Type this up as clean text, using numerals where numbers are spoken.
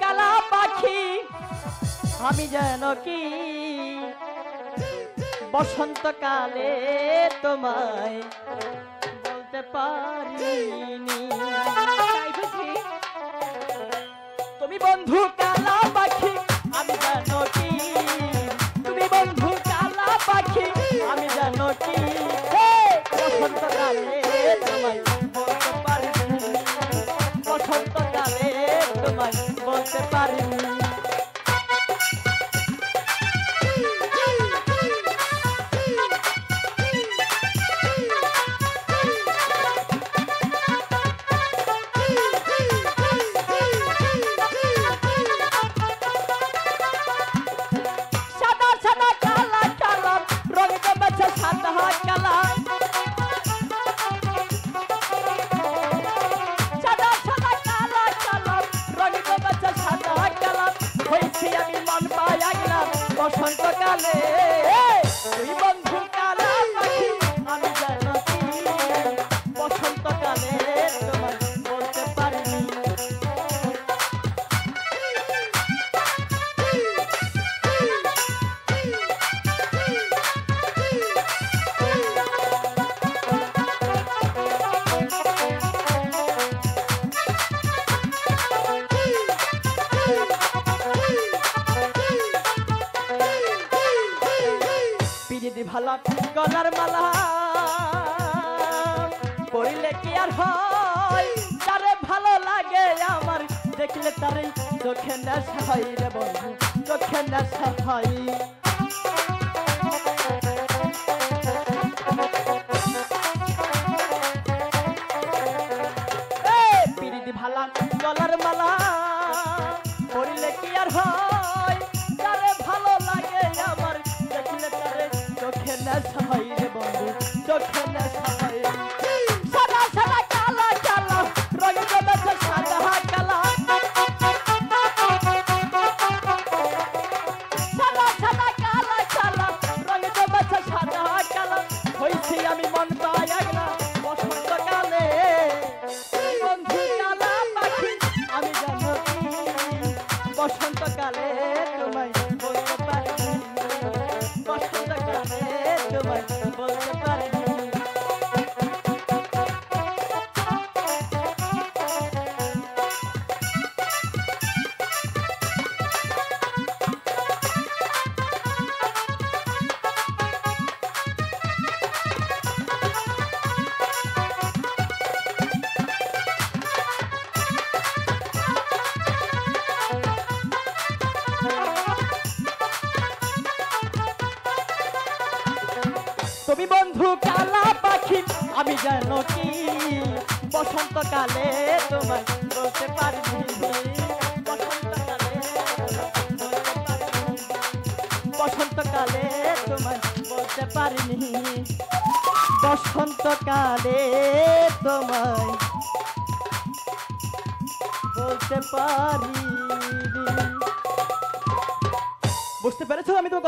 কালা পাখি আমি যেন কি বসন্তকালে তোমায় বলতে পারিনি। তুমি বন্ধু কালা পাখি আমি যেন কি, তুমি বন্ধু কালা পাখি আমি যেন কি বসন্তকালে তোমায় বলতে পারিনি, বসন্তকালে তোমায় বলতে পারিনি। বসন্তকালে তুই বন্ধু কালা পাখি আমি যেন কি বসন্তকালে তোমায় বলতে পারিনি। ভালা গলার মালা পড়িলে কি আর হয়, তারে ভালো লাগে আমার দেখলে তারে চোখে নেশা হয় রে বন্ধু, চোখে নেশা হয়। পিরিতি ভালা গলার মালা পড়িলে কি আর হয়, তারে ভালো লাগে আমার দেখলে তারে চোখে নেশা হয় রে বন্ধু, চোখে নেশা হয়। সাদা সাদা কালা কালা রঙ জমেছে সাদা কালা, সাদা সাদা কালা কালা রঙ জমেছে সাদা কালা। হইছি আমি মন পাইগলা বসন্তকালে বন্ধু কালা পাখি আমি জানো কি বসন্তকালে তোমায় বলতে পারি, বসন্তকালে তোমায় বলতে পারিনি। তুমি বন্ধু কালা পাখি আমি যেন কি বসন্তকালে তোমায় বলতে পারিনি, বসন্তকালে বসন্তকালে তোমায় বলতে পারিনি, বসন্তকালে তোমায় বলতে পারিনি। বুঝতে পেরেছো আমি তো